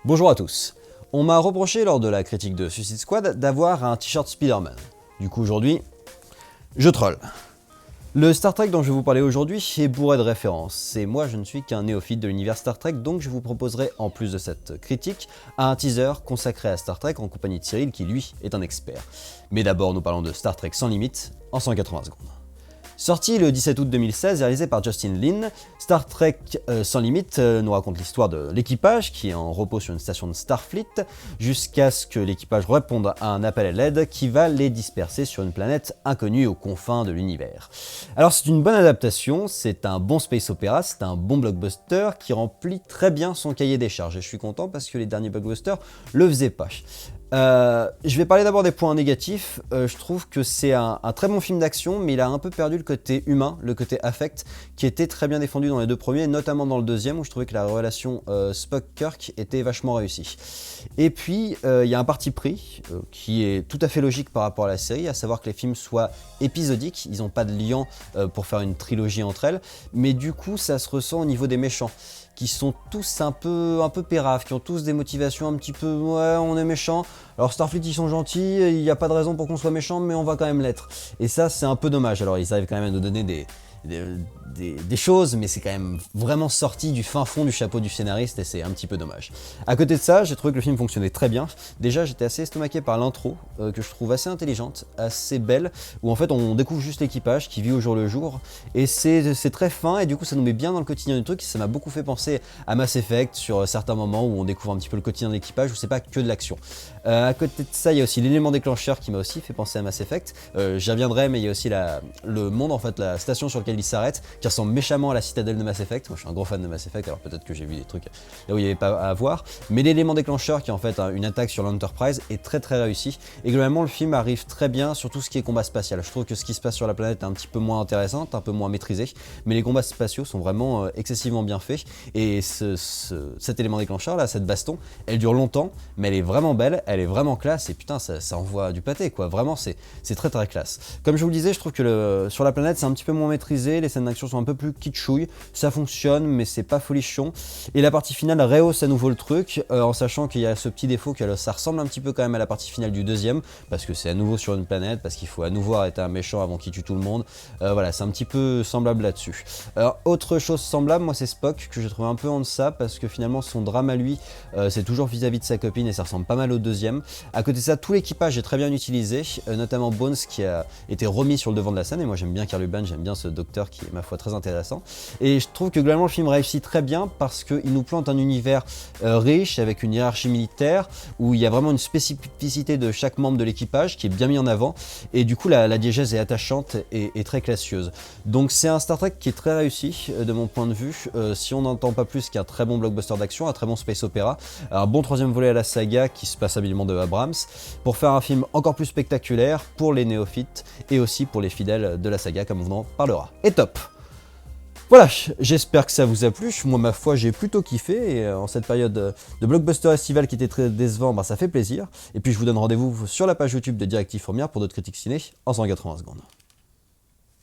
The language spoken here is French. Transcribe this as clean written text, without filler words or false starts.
Bonjour à tous. On m'a reproché lors de la critique de Suicide Squad d'avoir un t-shirt Spider-Man. Du coup aujourd'hui, je troll. Le Star Trek dont je vais vous parler aujourd'hui est bourré de références, et moi je ne suis qu'un néophyte de l'univers Star Trek, donc je vous proposerai, en plus de cette critique, un teaser consacré à Star Trek en compagnie de Cyril qui lui est un expert. Mais d'abord nous parlons de Star Trek sans limite en 180 secondes. Sorti le 17 août 2016 et réalisé par Justin Lin, Star Trek sans limite nous raconte l'histoire de l'équipage qui est en repos sur une station de Starfleet jusqu'à ce que l'équipage réponde à un appel à l'aide qui va les disperser sur une planète inconnue aux confins de l'univers. Alors c'est une bonne adaptation, c'est un bon space opéra, c'est un bon blockbuster qui remplit très bien son cahier des charges et je suis content parce que les derniers blockbusters le faisaient pas. Je vais parler d'abord des points négatifs. Je trouve que c'est un très bon film d'action, mais il a un peu perdu le côté humain, le côté affect, qui était très bien défendu dans les deux premiers, notamment dans le deuxième, où je trouvais que la relation Spock-Kirk était vachement réussie. Et puis, il y a un parti pris qui est tout à fait logique par rapport à la série, à savoir que les films soient épisodiques, ils n'ont pas de lien pour faire une trilogie entre elles, mais du coup, ça se ressent au niveau des méchants, qui sont tous un peu péraves, qui ont tous des motivations un petit peu « ouais, on est méchant ». Alors Starfleet, ils sont gentils, il n'y a pas de raison pour qu'on soit méchant, mais on va quand même l'être. Et ça, c'est un peu dommage. Alors ils arrivent quand même à nous donner des choses, mais c'est quand même vraiment sorti du fin fond du chapeau du scénariste et c'est un petit peu dommage. À côté de ça, j'ai trouvé que le film fonctionnait très bien. Déjà, j'étais assez estomaqué par l'intro, que je trouve assez intelligente, assez belle, où en fait on découvre juste l'équipage qui vit au jour le jour, et c'est très fin, et du coup ça nous met bien dans le quotidien du truc. Ça m'a beaucoup fait penser à Mass Effect sur certains moments où on découvre un petit peu le quotidien de l'équipage, où c'est pas que de l'action. À côté de ça, il y a aussi l'élément déclencheur qui m'a aussi fait penser à Mass Effect. J'y reviendrai, mais il y a aussi le monde, en fait, la station sur laquelle il s'arrête, qui ressemble méchamment à la citadelle de Mass Effect. Moi je suis un gros fan de Mass Effect, alors peut-être que j'ai vu des trucs là où il n'y avait pas à voir, mais l'élément déclencheur qui est en fait une attaque sur l'Enterprise est très réussi, et globalement le film arrive très bien sur tout ce qui est combat spatial. Je trouve que ce qui se passe sur la planète est un petit peu moins intéressant, un peu moins maîtrisé, mais les combats spatiaux sont vraiment excessivement bien faits, et cet élément déclencheur là, cette baston, elle dure longtemps, mais elle est vraiment belle, elle est vraiment classe, et putain ça envoie du pâté quoi, vraiment c'est très classe. Comme je vous le disais, je trouve que sur la planète c'est un petit peu moins maîtrisé, les scènes d'action sont un peu plus kitschouilles, ça fonctionne mais c'est pas folichon, et la partie finale rehausse à nouveau le truc, en sachant qu'il y a ce petit défaut que ça ressemble un petit peu quand même à la partie finale du deuxième, parce que c'est à nouveau sur une planète, parce qu'il faut à nouveau arrêter un méchant avant qu'il tue tout le monde. Voilà, c'est un petit peu semblable là-dessus. Alors autre chose semblable, moi c'est Spock, que j'ai trouvé un peu en deçà, parce que finalement son drame à lui, c'est toujours vis-à-vis de sa copine, et ça ressemble pas mal au deuxième. À côté de ça, tout l'équipage est très bien utilisé, notamment Bones qui a été remis sur le devant de la scène, et moi j'aime bien Karl Urban, j'aime bien ce docteur qui est ma foi très intéressant, et je trouve que globalement le film réussit très bien parce qu'il nous plante un univers riche avec une hiérarchie militaire où il y a vraiment une spécificité de chaque membre de l'équipage qui est bien mis en avant, et du coup la diégèse est attachante et très classieuse. Donc c'est un Star Trek qui est très réussi de mon point de vue, si on n'entend pas plus qu'un très bon blockbuster d'action, un très bon space opéra, un bon troisième volet à la saga qui se passe habilement de Abrams, pour faire un film encore plus spectaculaire pour les néophytes et aussi pour les fidèles de la saga comme on en parlera. Et top! Voilà, j'espère que ça vous a plu. Moi, ma foi, j'ai plutôt kiffé, et en cette période de blockbuster estival qui était très décevant, ça fait plaisir. Et puis je vous donne rendez-vous sur la page YouTube de Directive Première pour d'autres critiques ciné en 180 secondes.